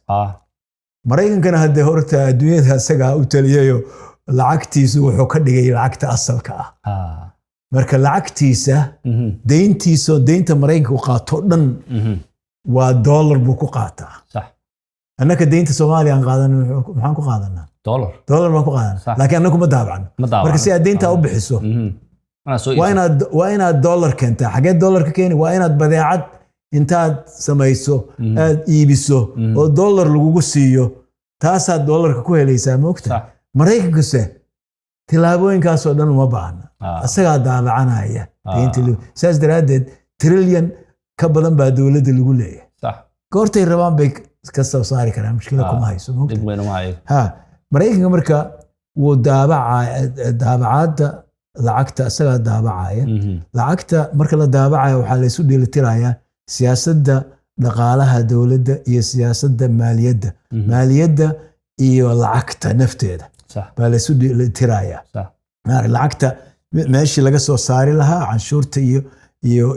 Mareykankana hadda horta adduunyada asaga u taliyayo lacagtiisu wuxuu ka dhigay lacagta asalka ah marka lacagtiisa deyntiisa deynta Mareykanka uu qaato dhan waa dollar buu ku qaataa صح annaka deynta Soomaaliya aan qaadan maxaan ku qaadanaa dollar baan ku qaadanaa laakiin annagu ma daabacno marka si aad deynta u bixiso waa inaad dollar keentaa xagee dollar ka keeni waa inaad badeecad intaad samayso aad iibiso oo dollar lagugu siiyo taasaad dollarka ku helaysaa moogta Mareykankase tilaabooyinkaasoo dhan uma baahna asagaa daabacanaya saas daraadeed trillion ka badan baa dowladda lagu leeyahay goortay rabaan bay ka soo saari karaan mushkila kuma hayso Mareykanka marka wuu daabacaada lacagta asagaa daabacaya lacagta marka la daabacayo waxaa la isu dheelitirayaa siyaasadda dhaqaalaha dowladda iyo siyaasadda maaliyadda iyo lacagta nafteeda baa la isu dheelitirayaa lacagta meeshii laga soo saari lahaa canshuurta iyo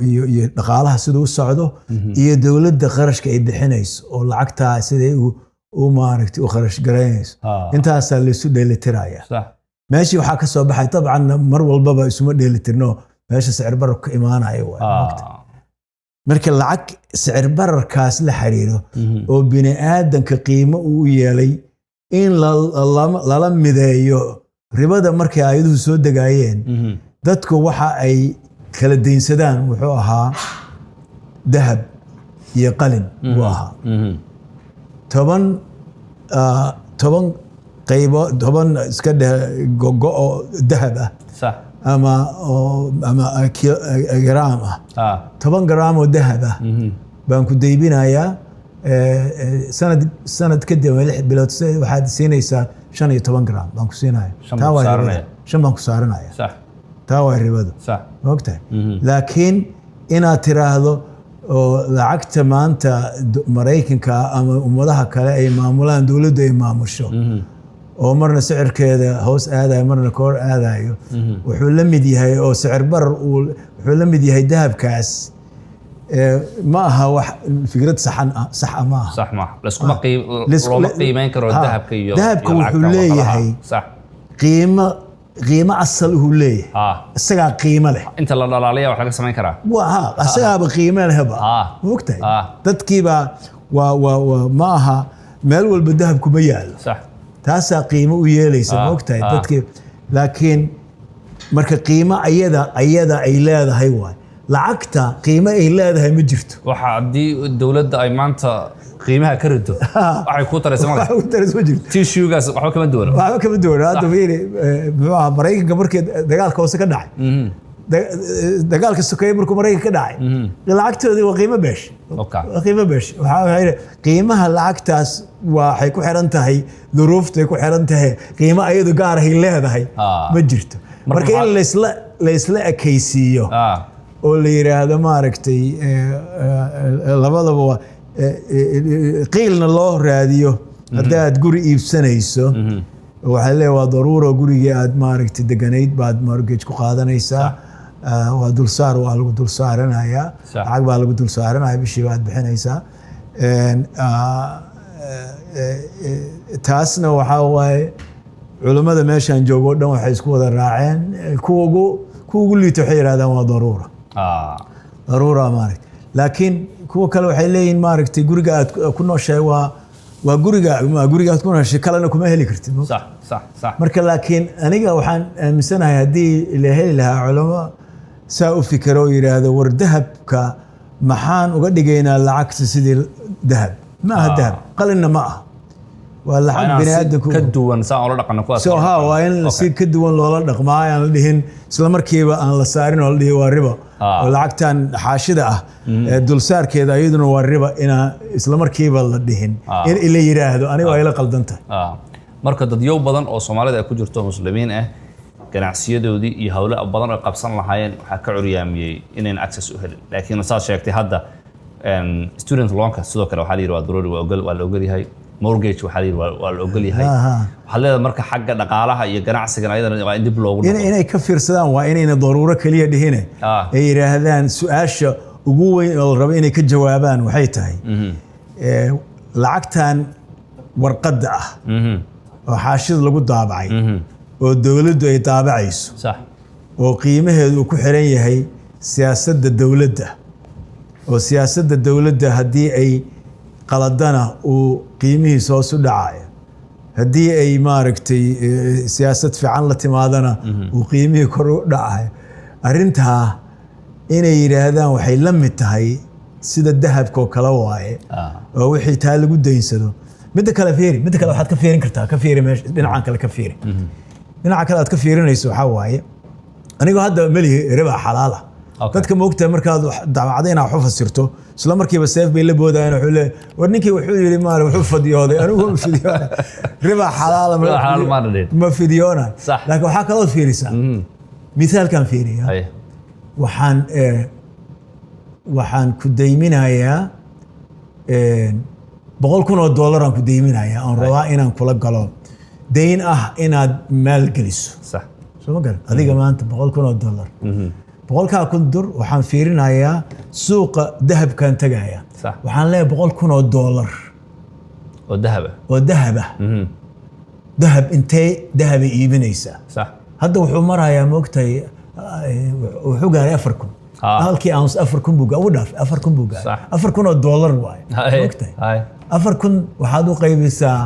dhaqaalaha siduu u socdo iyo dowladda qarashka ay bixinayso oo lacagtaa siday u maaragtay u kharash garaynayso intaasaa la isu dheelitirayaa meeshii waxaa ka soo baxay dabcan mar walbaba isuma dheelitirno meesha sicir bararka imaanayo marka lacag sicir bararkaas la xiriiro oo bini aadanka qiimo uu yeelay in lala mideeyo ribada markay ayaduhu soo degaayeen dadku waxa ay kala deynsadaan wuxuu ahaa dahab iyo qalin buu ahaa 10 qaybo 10 iska gogo dahab ah ama gram ah 10 gram oo dahab ah baan ku deybinayaa sanad kadib 6 bilood waxaad siinaysaa 15 gram baan ku siinayaa taa waa shan baan ku saaranayaa taa waa ribadu ogtahay laakiin inaad tiraahdo oo lacagta maanta Mareykanka ama ummadaha kale ay maamulaan dowladda ay maamusho oo marna sicirkeeda hoos aadayo marna kor aadayo wuxuu la mid yahay oo sicir barar wuxuu la mid yahay dahabkaas ma aha wax fikrad sax ma aha صح ما لسكما qiimeyn karo dahabka iyo dahabka wuxuu leeyahay صح qiimo asal uu leeyahay isaga qiimo leh inta la dhalaaliya wax laga sameyn karaa waa asaga qiimo leh ba ogtahay dadkiiba ma aha meel walba dahabku ma yaalo صح taasaa qiimo u yeelaysa ogtahay dadkii laakiin marka qiimo ayada ay leedahay waay lacagta qiimo ay leedahay ma jirto waxa hadii dawladda ay maanta qiimaha ka rido waxay ku taraysaa ma jirto tissue-gaas waxba kama duwana hadda fiiri Mareykanka markii dagaalka hoose ka dhacay dagaalka sokeeye markuu Mareykanka ka dhacay lacagtoodii waa qiimo beesh waxaa qiimaha lacagtaas waxay ku xiran tahay duruuftay ku xiran tahay qiimo ayadu gaar ah leedahay ma jirto marka in la isla ekaysiiyo oo la yiraahdo maaragtay labadaba qiilna loo raadiyo haddaad guri iibsanayso waxaa leeyahay waa daruuro gurigii aad maaragtay deganayd baad mortgage ku qaadanaysaa waa dulsaar waa lagu dul saaranayaa lacag baa lagu dul saaranayaa bishii baad bixinaysaa taasna waxaa waaye culimmada meeshaan joogo dhan waxay isku wada raaceen kuwa ugu liito waxay yidhahdaan waa daruura maaragtay laakiin kuwa kale waxay leeyihiin maaragtay guriga aad ku nooshahay waa guriga aad ku nooshahay kalena kuma heli kartid صح marka laakiin aniga waxaan aaminsanahay haddii la heli lahaa culamo saa u fikiro oo yidhaahdo war dahabka maxaan uga dhigaynaa lacagta sidii dahab ma aha dahab qalinna ma aha waa lacag bini aadamku ka duwan saa oo la dhaqano kuwaas waa in si ka duwan loola dhaqmaa aan la dhihin isla markiiba aan la saarin oo la dhihi waa riba oo lacagtan xaashida ah dulsaarkeeda iyaduna waa riba inaa isla markiiba la dhihin in la yiraahdo aniga ay la qaldan tahay marka dad yow badan oo Soomaalida ay ku jirto muslimiin ah ganacsiyadoodii iyo hawlo badan oo qabsan lahaayeen waxa ka curyaamiyay inaan access u helin laakiin saad sheegtay hadda student loanka sidoo kale waxa la yiraahdaa daruuri waa la ogol yahay mortgage waxa la yiraahdaa waa la ogol yahay waxa leedahay marka xagga dhaqaalaha iyo ganacsiga ayadana waa dib loogu inay ka fiirsadaan waa inayna daruuro kaliya dhihine ay yiraahdaan su'aasha ugu weyn oo rabo inay ka jawaabaan waxay tahay lacagtan warqadda ah oo xaashid lagu daabacay oo dawladdu ay daabacayso oo qiimaheedu ku xiran yahay siyaasadda dawladda oo siyaasadda dawladda haddii ay qaladana uu qiimihiisa hoos u dhacayo haddii ay maaragtay siyaasad fiican la timaadana uu qiimihii kor u dhacayo arrintaa inay yidhaahdaan waxay la mid tahay sida dahabka oo kale waaye oo wixii taa lagu daynsado midda kale waxaad ka fiirin kartaa ka fiiri meesha dhinacan kale ka fiiri dhinaca kale aad ka fiirinayso waxaa waaye anigoo hadda melihi riba xalaala dadka moogtahay markaad dacwacda inaad wax u fasirto isla markiiba seef bay la boodayaan wuxuu leeyahay war ninkii wuxuu yidhi maale wuxuu fadiyooday anigu ma fidiyoona riba xalaala ma fidiyoona laakiin waxaa kaloo fiirisaa mithaalkan fiiriya waxaan ku dayminayaa $100,000 aan ku dayminayaa aan rabaa inaan kula galo dayn ah inaad maal geliso soo ma garan adiga maanta $100,000 $100,000 waxaan fiirinayaa suuqa dahabkaan tagaya waxaan leeyahay $100,000 oo dahab ah dahab intee dahabay iibinaysaa hadda wuxuu marayaa moogtahay wuxuu gaaray 4,000 halkii ounce 4,000 buu ugu dhaafay 4,000 buu gaaray $4,000 waaye moogtahay 4,000 waxaad u qaybisaa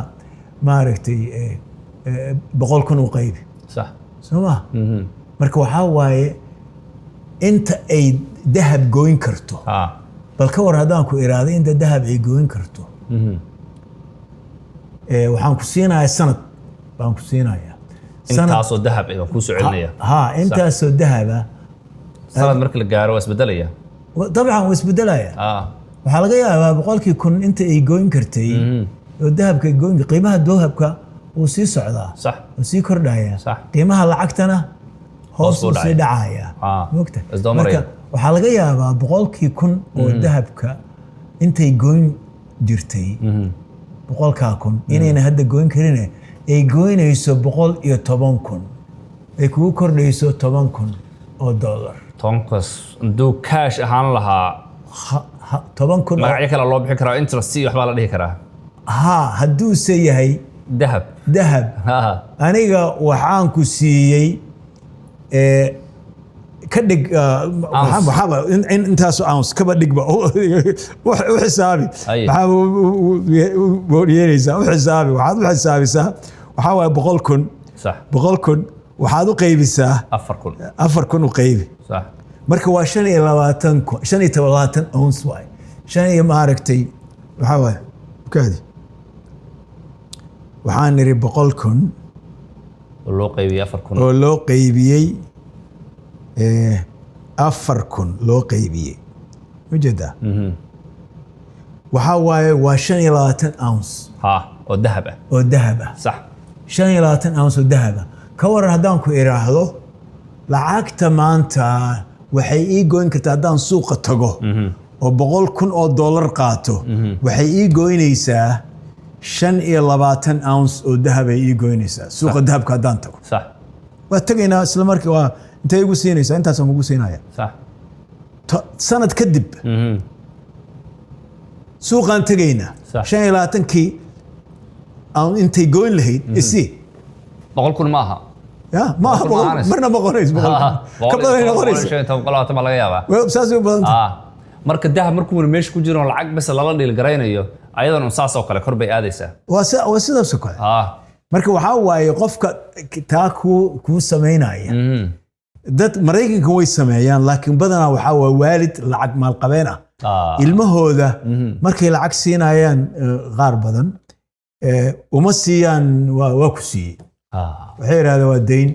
maaragtay 100,000 u qaybi soo ma marka waxaa waaye inta ay dahab gooyn karto bal ka war haddaan ku iraado inta dahab ay gooyn karto waxaan ku siinayaa sanad baan ku siinayaa intaasoo dahab ah ku soo celinaya intaasoo dahab ah sanad marka la gaaro waa isbedelaya dabcan waa isbedelaya waxaa laga yaabaa 1,000 inta ay gooyn kartay oo dahabka ay gooyn qiimaha dahabka uu sii socdaa oo sii kordhaya qiimaha lacagtana hoos u sii dhacaya moogta marka waxaa laga yaabaa 1,000 oo dahabka intay gooyn jirtay 1,000 inayna hadda gooyn karin ay gooynayso 110,000 ay kugu kordhayso $10,000 tonkas duu cash ahaan lahaa 10,000 magacyo kale loo bixin karaa interest iyo waxbaa la dhihi karaa hadduu se yahay dahab aniga waxaan ku siiyey ka dhig waxaaba intaasoo ounce kaba dhigba u xisaabi waxaaba yeelaysaa u xisaabi waxaad u xisaabisaa waxaa waaye 100,000 waxaad u qaybisaa 4,000 u qaybi marka waa 25 ounce waaye iyo maaragtay waxaa waaye kaadi waxaan niri 100,000 oo loo qaybiyey 4,000 oo loo qaybiyey 4,000 loo qaybiyey ujeedaa waxaa waaye waa 25 ounce oo dahab ah sax 25 ounce oo dahab ah ka waran haddaan ku iraahdo lacagta maanta waxay ii goyn kartaa haddaan suuqa tago oo $100,000 qaato waxay ii goynaysaa 25 ounce oo dahab ay ii goynaysaa suuqa dahabka haddaan tago waa tagaynaa isla markii waa intay igu siinaysaa intaasaan kugu siinaya sanad kadib suuqaan tagaynaa 25kii intay goyn lahayd isii 100,000 maaha maaha marna ma qorayso ka badan qorayso ma laga yaabaa saas u badan marka dahab markuu meesha ku jiro lacag bas lala dhil garaynayo ayadan saas oo kale kor bay aadaysaa waa sidaas oo kale marka waxaa waaye qofka taa ku sameynaya dad Mareykanka way sameeyaan laakiin badanaa waxaa waa waalid lacag maalqabeen ilmahooda markay lacag siinayaan qaar badan uma siiyaan waa ku siiyey waxay yidhahdeen waa dayn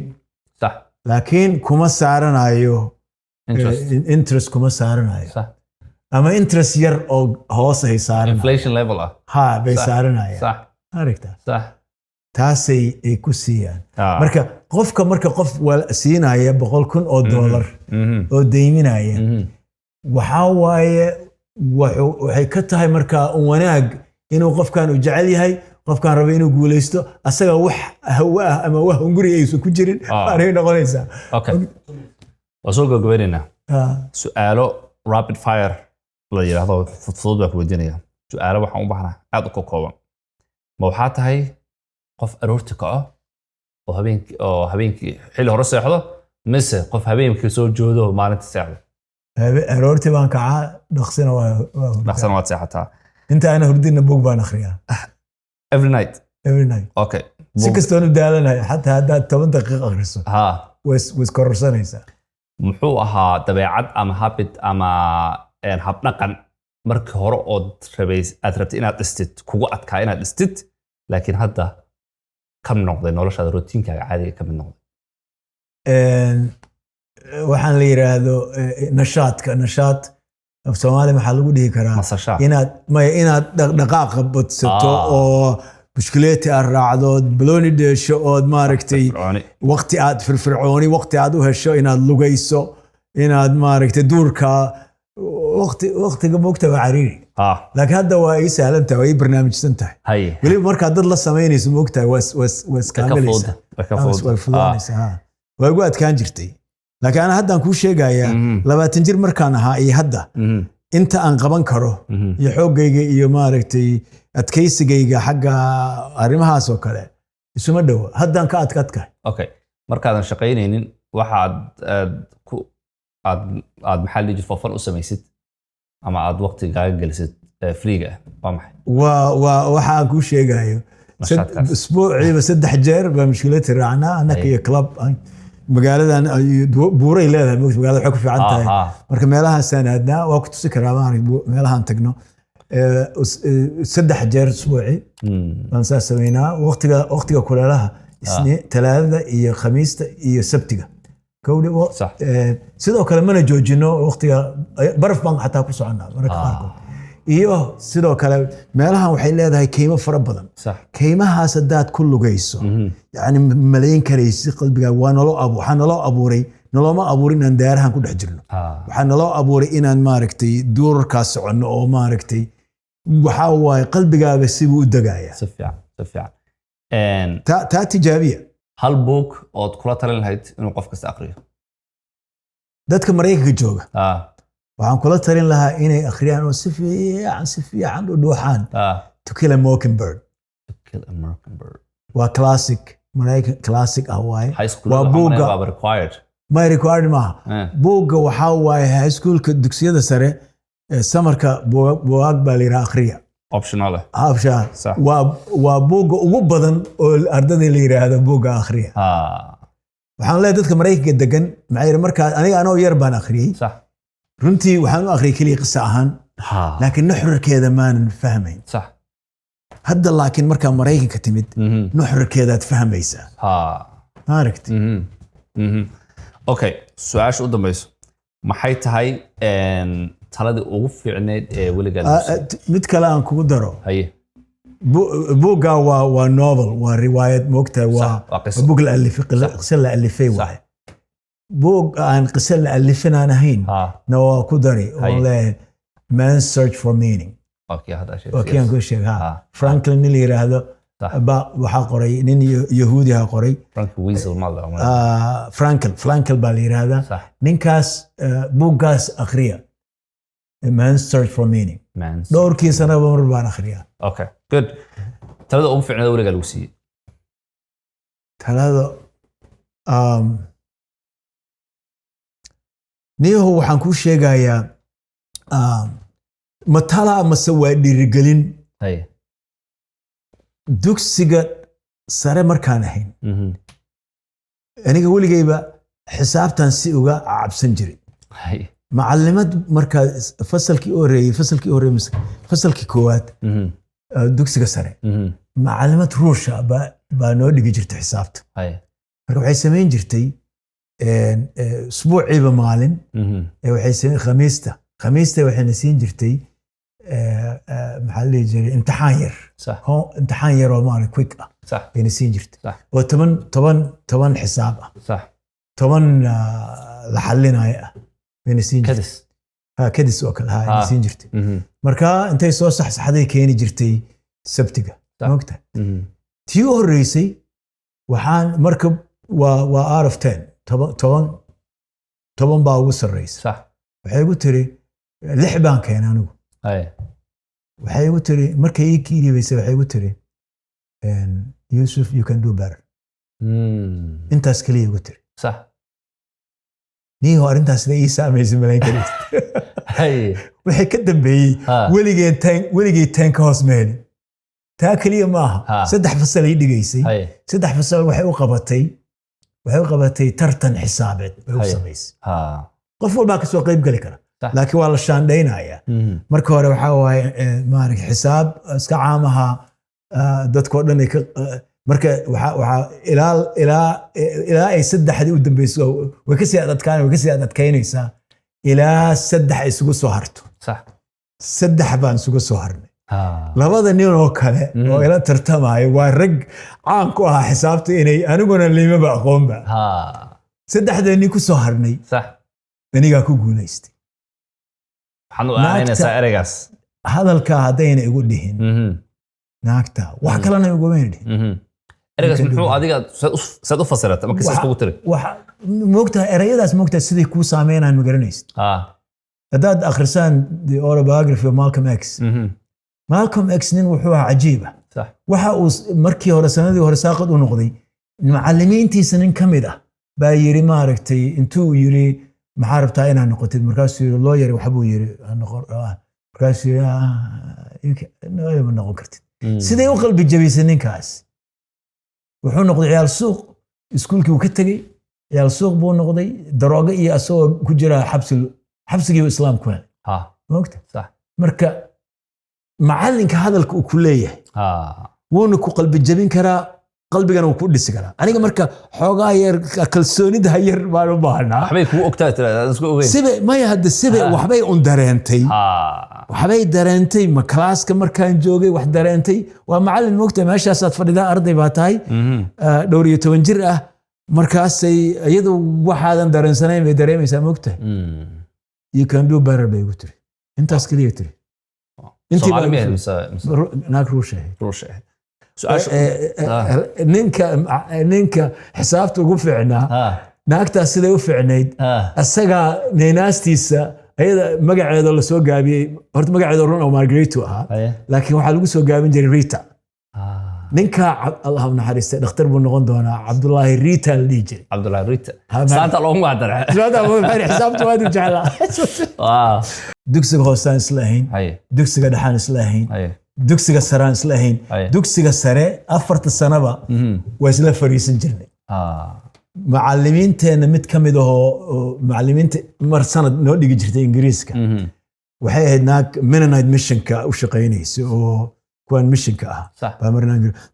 laakiin kuma saaranayo interest kuma saaranayo ama interest yar oo hoos ay saaranayo inflation level bay saaranayaan aragtaa taasay ay ku siiyaan marka qofka qof siinaya $100,000 oo deyminaya waxaa waaye waxay ka tahay markaa wanaag inuu qofkan u jecel yahay qofkan rabo inuu guulaysto asaga wax hawa ah ama wax hunguri aysan ku jirin aanay noqonaysaa wasoo gabagabeynayna su'aalo rapid fire la yiraahdo fudud baa ku weydiinaya su'aalo waxaan u baahnaa aad u kooban ma waxaa tahay qof aroorti kaco oo habeenkii xilli hore seexdo mise qof habeenkii soo joodo maalinta seexdo aroortii baan kacaa dhaqsina waa dhaqsana waad seexataa inta ana hurdina buug baan akhriyaa every night okay si kastoon u daalanahay xataa haddaad 10 daqiiqo akhriso way kororsanaysaa muxuu ahaa dabeecad ama habit ama habdhaqan markii hore ood aad rabtay inaad dhistid kugu adkaa inaad dhistid laakiin hadda ka mid noqday noloshaada routiinkaaga caadiga ka mid noqday waxaan la yiraahdo nashaad Soomaali maxaa lagu dhihi karaa inaad dhaqdhaqaaqa badsato oo mushkilaadka aad raacdo balooni dheesho oo maaragtay waqti aad firfircooni waqti aad u hesho inaad lugayso inaad maaragtay duurka waqtiga moogta waa cariiri laakiin hadda waa ay sahlan tahay way barnaamijsan tahay weli marka dad la sameynayso moogta waa iskaamilaysa way fududaanaysaa way ugu adkaan jirtay laakiin ana hadda aan kuu sheegayaa 20 jir markaan ahaa iyo hadda inta aan qaban karo iyo xoogayga iyo maaragtay adkaysigayga xagga arrimahaas oo kale isuma dhow haddaan ka adkaadkahay okay markaadan shaqaynaynin waxa aad maxaa la jir foofan u samaysid ama aad waqtigaaga gelisid freega waa maxay waxa aan kuu sheegayo isbuuciiba 3 jeer baa mushkilaadka raacnaa annaka iyo club magaaladan buuray leedahay magaalada waxay ku fiican tahay marka meelahaasaan aadnaa waa ku tusi karaa meelahaan tagno 3 jeer isbuuci baan saa sameynaa waqtiga kuleelaha talaadada iyo khamiista iyo sabtiga sidoo kale mana joojino waqtiga baraf baan xataa ku soconaa marka qaarkood iyo sidoo kale meelahan waxay leedahay keymo fara badan keymahaas haddaad ku lugayso yani malayn karaysi qalbiga waxaa naloo abuuray nalooma abuurin inaan daarahan ku dhex jirno waxaa naloo abuuray inaan maaragtay duurarkaas soconno oo maaragtay waxaa waaye qalbigaaga sibuu u degaya si fiican taa tijaabiya hal buug ood kula talin lahayd inuu qof kasta aqriyo dadka Mareykanka jooga waxaan kula talin lahaa inay akhriyaan oo si fiican u dhuuxaan To Kill a Mockingbird waa classic Mareykan classic ah waaye waa buugga required maaha buugga waxaa waaye high schoolka dugsiyada sare samarka buugaag baa la yidhaha akhriya optional waa buugga ugu badan oo ardayda la yiraahdo buugga akhriya waxaan leeyahay dadka Mareykanka degan maxay markaa aniga anoo yar baan akhriyay runtii waxaan u akhriyay kaliya qisa ahaan laakiin nuxurkeeda maanan fahmayn hadda laakiin markaa Mareykanka timid nuxurkeedaad fahmaysaa maaragti okay su'aasha u dambayso maxay tahay taladii ugu fiicneed ee weligaa mid kale aan kugu daro buugga waa novel waa riwaayad moogtahay waa buug la alifay qisa la alifay waaye buug aan qisa la alifin aan ahayn na waa ku dari oo leeyahay Man's Search for Meaning okay aan ku sheegaa Franklin la yiraahdo waxaa qoray nin Yahuudi ah qoray Frankel baa la yiraahdaa ninkaas buuggaas akhriya Man's Search for Meaning dhowrkii sanaba mar baan akhriyaa okay good talada ugu fiicneed weligaa lagu siiyey talada niyahu waxaan kuu sheegayaa matala mase waa dhiirigelin dugsiga sare markaan ahayn aniga weligayba xisaabtan si uga cabsan jiray macallimad markaa fasalkii koowaad dugsiga sare macallimad ruusha baa noo dhigi jirtay xisaabta marka waxay samayn jirtay usbuuciiba maalin khamiista waxayna siin jirtay maxaa la dhihi jiray imtixaan yar oo maarag quick ah bayna siin jirtay oo toban xisaab ah 10 la xalinayo ah bayna siin jirtay kadis oo kale bayna siin jirtay marka intay soo saxsaxday keeni jirtay sabtiga moogta tii u horreysay waxaan marka waa out of 10 toban baa ugu sarreysa waxay igu tiri 6 baan keenay anigu waxay igu tiri markay ii kiibaysay waxay igu tiri Yusuf you can do better intaas kaliya igu tiri niyo arrintaas sida ii saamaysa malayn karis hay waxay ka dambeeyey weligeen taan ka hoos meelin taa kaliya maaha 3 fasal ay dhigaysay 3 fasal waxay u qabatay tartan xisaabeed bay u samaysay qof walba ka soo qayb gali kara laakiin waa la shaandhaynaya marka hore waxa waaye maarag xisaab iska caamaha dadkoo dhan ay marka waxa ilaa ay 3 u dambayso way ka sii adkaynaysaa ilaa 3 ay isugu soo harto sax 3 baan isugu soo harnay labada nin oo kale oo ila tartamayo waa rag caan ku ah xisaabta inay aniguna liimaba aqoonba 3 nin ku soo harnay sax aniga ku guuleystay waxaan u aanaysaa ereygaas hadalka hadayna igu dhihin naagta wax kalena igu weyn ereygaas muxuu adiga sad u fasirata markii saas kugu tiri waxa moogtaa ereyadaas moogtaa sidii ku saameynaan magaranaysid hadaad akhrisaan the autobiography of Malcolm X nin wuxuu ahaa cajiiba waxa uu markii hore sanadii hore saaqad u noqday macallimiintiisa nin ka mid ah baa yiri maaragtay intuu yiri maxaa rabtaa inaad noqotid markaasuu yiri lawyer waxbuu yiri markaasuu ma noqon kartid sidee u qalbi jabisay ninkaas wuxuu noqday ciyaal suuq iskuulkii uu ka tegey ciyaal suuq buu noqday daroogo iyo asagoo ku jira xabsigii islaamku moogta marka macallinka hadalka uu ku leeyahay wuuna ku qalbi jabin karaa qalbigana uu ku dhisi karaa aniga marka xoogaa yar kalsoonida yar baan u baahnaa waxbay kugu ogtaa tiraahdaa isku ogeyn sibe maya hadda sibe waxbay dareentay ma klaaska markaan joogay wax dareentay waa macallin moogta meeshaasaad fadhidaa arday baa tahay dhowr iyo 10 jir ah markaasay iyadu waxaadan dareensanayn bay dareemaysaa moogta you can do better bay igu tiri intaas kaliya tiri naag ruushahay ninka xisaabta ugu fiicnaa naagtaas siday u fiicnayd asagaa neenaastiisa ayada magaceeda la soo gaabiyey horta magaceeda run oo Margaret ahaa laakiin waxaa lagu soo gaabin jiray Rita ninka Allah u naxariistay dhakhtar buu noqon doonaa Cabdullaahi Rita la dhihi jiray Cabdullaahi Rita saanta loogu magacdaray xisaabta waa jeclaa dugsiga hoosaan islahayn dugsiga dhaxaan islahayn dugsiga saraan islahayn dugsiga sare 4 sanaba waa isla fariisan jirnay macallimiinteena mid ka mid ahoo macallimiinta mar sanad noo dhigi jirtay ingiriiska waxay ahayd naag Mennonite missionka u shaqaynaysa oo kuwan missionka ah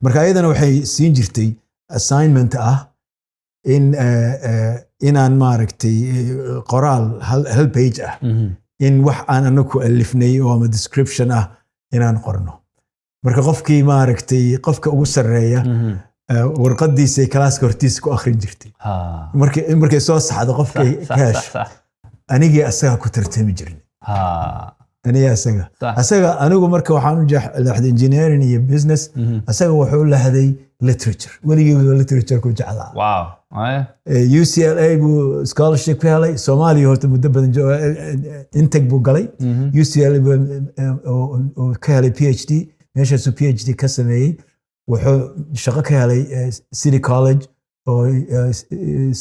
marka ayadana waxay siin jirtay assignment ah inaan maaragtay qoraal hal page ah in wax aan anagu alifnay oo ama description ah inaan qorno marka qofkii maaragtay qofka ugu sareeya warqadiisa klaaska hortiisa ku akhrin jirtay markay soo saxdo qofkay kaash anigii asaga ku tartami jirnay asaga anigu marka waxaan u leexday engineering iyo business asaga wuxuu leexday literature weligii literature ku jeclaa UCLA buu scholarship ka helay Soomaaliya horta muddo badan intake buu galay UCLA buu ka helay PhD meeshaasuu PhD ka sameeyey wuxuu shaqo ka helay City College oo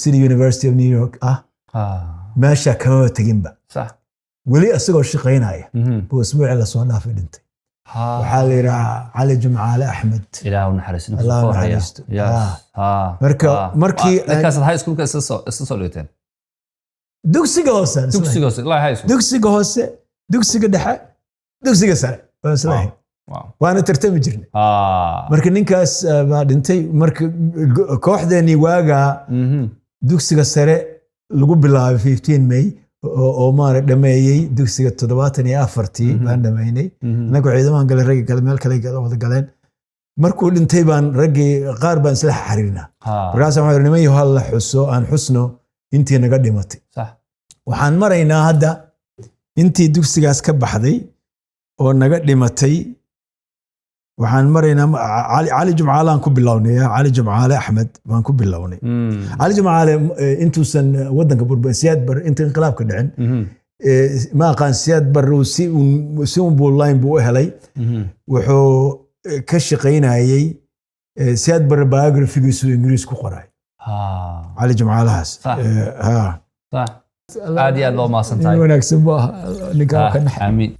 City University of New York meesha kama teginba weli asagoo shaqaynaya buu isbuuci la soo dhaafay dhintay waxaa la yidhahaa Cali Jumcaale Axmed ilaahu naxariisto markii ninkaas high schoolka isla soo dhigteen dugsiga hoose dugsiga dhexe dugsiga sare waa islahayn waana tartami jirnay marka ninkaas baa dhintay marka kooxdeennii waagaa dugsiga sare lagu bilaabay 15 May oo maara dhameeyay dugsiga 74 baan dhameynay anagu ciidamaan galay rag kale meel kale wada galeen markuu dhintay baan raggii qaar baan isla xariirnaa markaas waxaan niman yahay hal la xuso aan xusno intii naga dhimatay waxaan maraynaa hadda intii dugsigaas ka baxday oo naga dhimatay waxaan maraynaa Cali Jumcaale aan ku bilownay Cali Jumcaale Axmed baan ku bilownay Cali Jumcaale intuusan wadanka burban siyaad bar inta inqilaabka dhicin ma aqaan siyaad bar si un buu line buu helay wuxuu ka shaqaynayay siyaad bar biography-giisu Ingiriis ku qoray Cali Jumcaalahaas aad iyo aad loo mahadsantahay wanaagsan maaha ninkaa ka naxay amiin